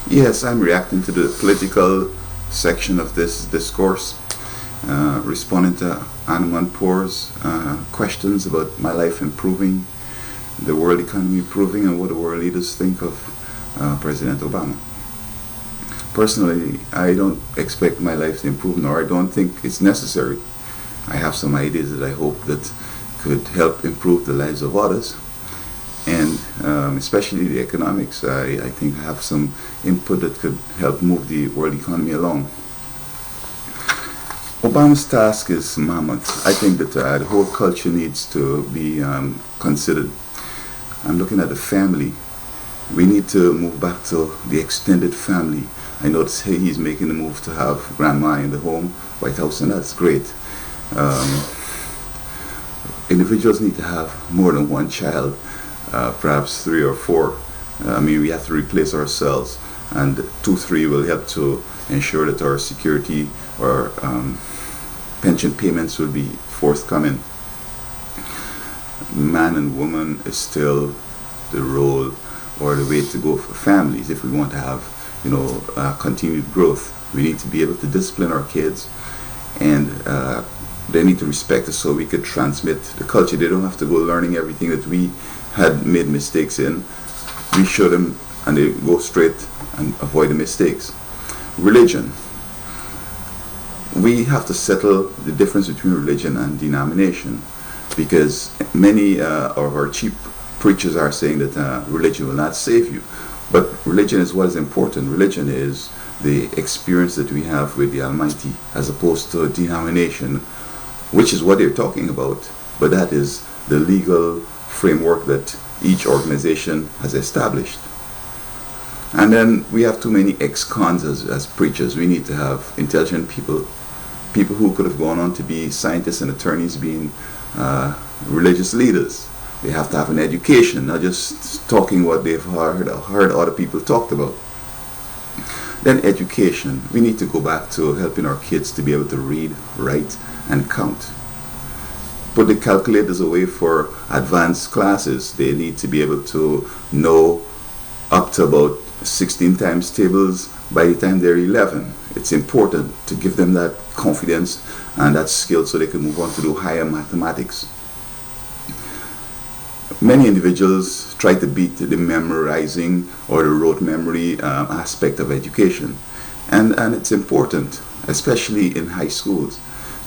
Yes, I'm reacting to the political section of this discourse, responding to Animan Poor's questions about my life improving, the world economy improving, and what the world leaders think of President Obama. Personally, I don't expect my life to improve, nor I don't think it's necessary. I have some ideas that I hope that could help improve the lives of others, and especially the economics. I think I have some input that could help move the world economy along. Obama's task is mammoth. I think that the whole culture needs to be considered. I'm looking at the family. We need to move back to the extended family. I notice he's making the move to have grandma in the home, White House, and that's great. Individuals need to have more than one child, perhaps 3 or 4. I mean, we have to replace ourselves, and 2, 3 will help to ensure that our security or pension payments will be forthcoming. Man and woman is still the role or the way to go for families if we want to have, continued growth. We need to be able to discipline our kids, and they need to respect us so we could transmit the culture. They don't have to go learning everything that we had made mistakes in. We show them and they go straight and avoid the mistakes. Religion. We have to settle the difference between religion and denomination, because many of our cheap preachers are saying that religion will not save you. But religion is what is important. Religion is the experience that we have with the Almighty, as opposed to a denomination, which is what they're talking about. But that is the legal framework that each organization has established. And then we have too many ex-cons as preachers. We need to have intelligent people who could have gone on to be scientists and attorneys, being religious leaders. They have to have an education, not just talking what they've heard other people talked about. Then education. We need to go back to helping our kids to be able to read, write, and count. Put the calculators away for advanced classes. They need to be able to know up to about 16 times tables by the time they're 11. It's important to give them that confidence and that skill so they can move on to do higher mathematics. Many individuals try to beat the memorizing or the rote memory aspect of education, and it's important, especially in high schools.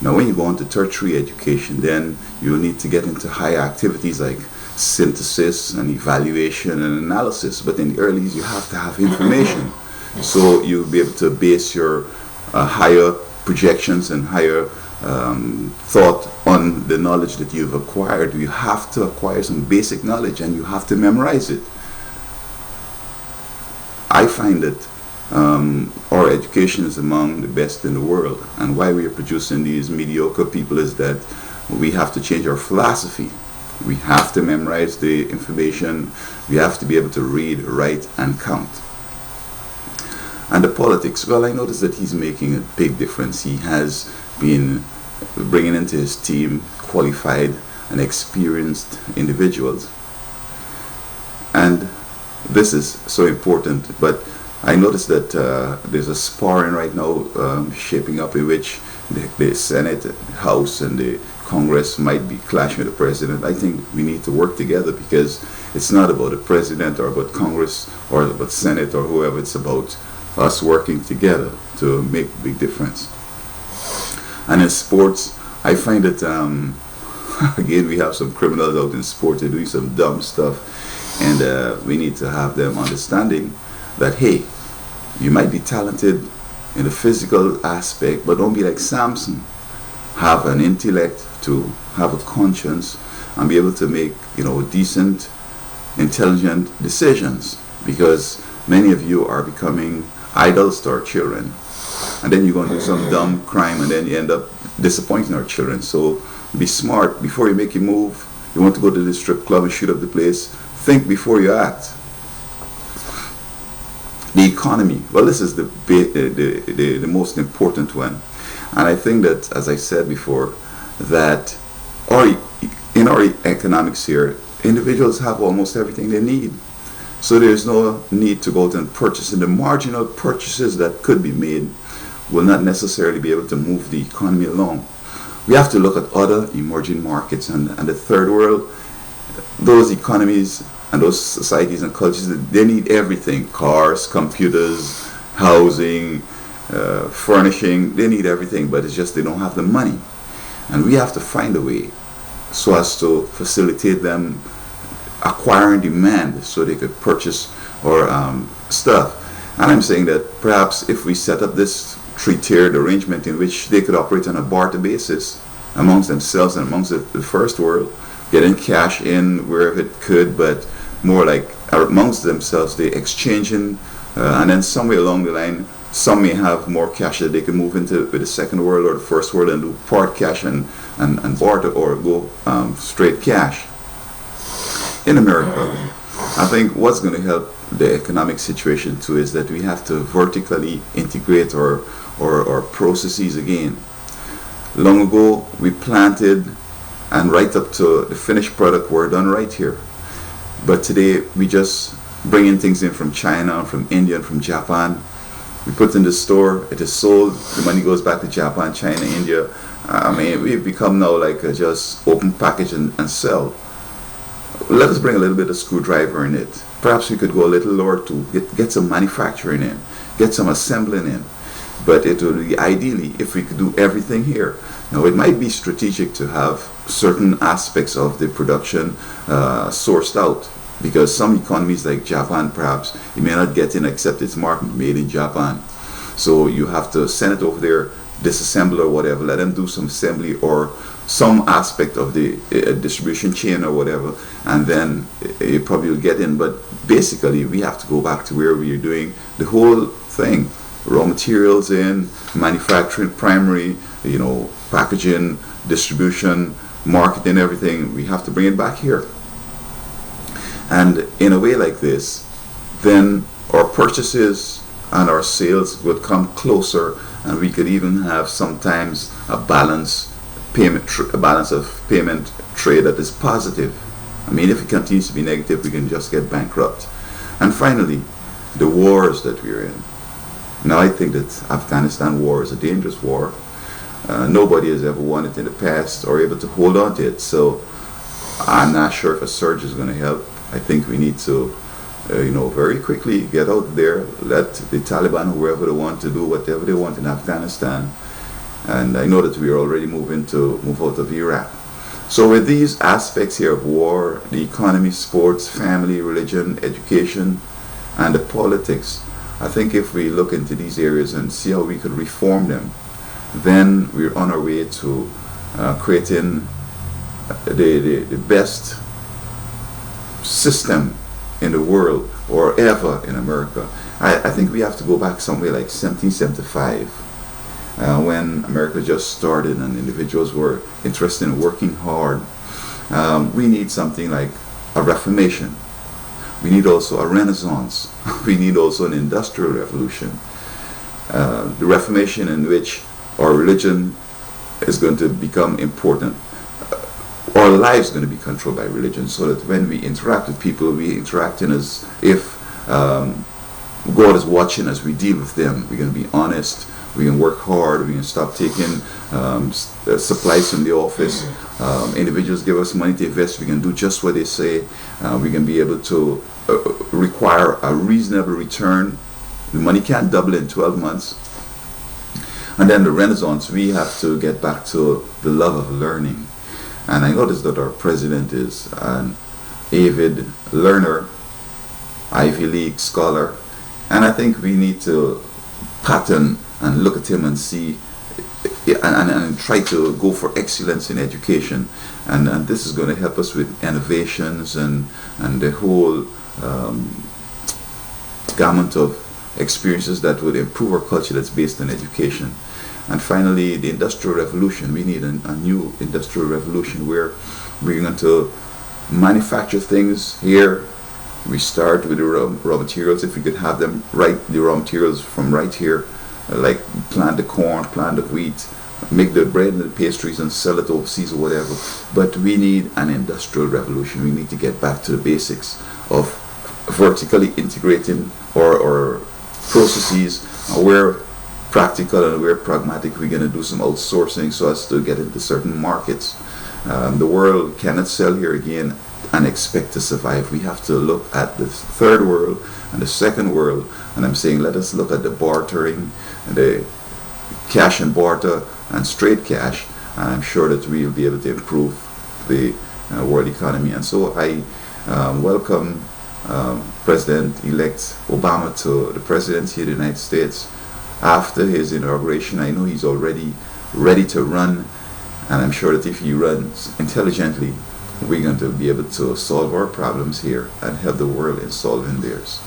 Now when you go on to tertiary education, then you need to get into higher activities like synthesis and evaluation and analysis, but in the early you have to have information, so you'll be able to base your higher projections and higher thought on the knowledge that you've acquired. You have to acquire some basic knowledge and you have to memorize it. I find that our education is among the best in the world, and why we are producing these mediocre people is that we have to change our philosophy. We have to memorize the information. We have to be able to read, write, and count. And the politics, well, I noticed that he's making a big difference. He has been bringing into his team qualified and experienced individuals, and this is so important. But I noticed that there's a sparring right now shaping up in which the Senate, House, and the Congress might be clashing with the president. I think we need to work together, because it's not about the president or about Congress or about Senate or whoever. It's about us working together to make a big difference. And in sports, I find that again, we have some criminals out in sports. They're doing some dumb stuff, and we need to have them understanding that, hey, you might be talented in the physical aspect, but don't be like Samson. Have an intellect, to have a conscience, and be able to make decent, intelligent decisions, because many of you are becoming idols to our children, and then you're going to do some dumb crime, and then you end up disappointing our children. So be smart before you make your move. You want to go to the strip club and shoot up the place, think before you act. The economy, well, this is the most important one, and I think that, as I said before, that in our economics here, individuals have almost everything they need. So there's no need to go out and purchase, and the marginal purchases that could be made will not necessarily be able to move the economy along. We have to look at other emerging markets, and the third world, those economies and those societies and cultures, they need everything: cars, computers, housing, furnishing. They need everything, but it's just they don't have the money. And we have to find a way so as to facilitate them acquiring demand so they could purchase or stuff. And I'm saying that perhaps if we set up this three-tiered arrangement in which they could operate on a barter basis amongst themselves and amongst the first world, getting cash in wherever it could, but more like amongst themselves, they exchanging, and then somewhere along the line, some may have more cash that they can move into with the second world or the first world and do part cash and barter, or go straight cash. In America, I think what's going to help the economic situation too is that we have to vertically integrate our processes again. Long ago, we planted, and right up to the finished product were done right here. But today, we just bring in things in from China, from India, and from Japan. We put in the store, it is sold, the money goes back to Japan, China, India. I mean, we've become now like just open package and sell. Let us bring a little bit of screwdriver in it. Perhaps we could go a little lower to get some manufacturing in, get some assembling in. But it would be ideally if we could do everything here. Now, it might be strategic to have certain aspects of the production sourced out, because some economies like Japan, perhaps, you may not get in except it's marked made in Japan. So you have to send it over there, disassemble or whatever, let them do some assembly or some aspect of the distribution chain or whatever, and then you probably will get in. But basically, we have to go back to where we are doing the whole thing. Raw materials in, manufacturing, primary, packaging, distribution, marketing, everything. We have to bring it back here. And in a way like this, then our purchases and our sales would come closer, and we could even have sometimes a balance of payment trade that is positive. I mean, if it continues to be negative, we can just get bankrupt. And finally, the wars that we're in. Now, I think that Afghanistan war is a dangerous war. Nobody has ever won it in the past or able to hold on to it. So I'm not sure if a surge is going to help. I think we need to, very quickly get out there, let the Taliban, whoever they want, to do whatever they want in Afghanistan. And I know that we are already move out of Iraq. So with these aspects here of war, the economy, sports, family, religion, education, and the politics, I think if we look into these areas and see how we could reform them, then we're on our way to creating the best system in the world, or ever in America. I think we have to go back somewhere like 1775, when America just started and individuals were interested in working hard. We need something like a Reformation. We need also a Renaissance. We need also an Industrial Revolution. The Reformation in which our religion is going to become important. Our lives are going to be controlled by religion, so that when we interact with people, we interact in as if God is watching as we deal with them. We're going to be honest. We can work hard. We can stop taking supplies from the office. Individuals give us money to invest. We can do just what they say. We can be able to require a reasonable return. The money can't double in 12 months. And then the Renaissance, we have to get back to the love of learning. And I noticed that our president is an avid learner, Ivy League scholar. And I think we need to pattern and look at him and see and try to go for excellence in education. And this is going to help us with innovations and the whole gamut of experiences that would improve our culture that's based on education. And finally, the Industrial Revolution. We need a new Industrial Revolution where we're going to manufacture things here. We start with the raw materials. If we could have them the raw materials from right here, like plant the corn, plant the wheat, make the bread and the pastries and sell it overseas or whatever. But we need an Industrial Revolution. We need to get back to the basics of vertically integrating or processes, where practical and where pragmatic, we're going to do some outsourcing so as to get into certain markets. The world cannot sell here again and expect to survive. We have to look at the third world and the second world, and I'm saying let us look at the bartering, the cash and barter and straight cash, and I'm sure that we'll be able to improve the world economy. And so I welcome President-elect Obama to the presidency of the United States. After his inauguration, I know he's already ready to run, and I'm sure that if he runs intelligently, we're going to be able to solve our problems here and help the world in solving theirs.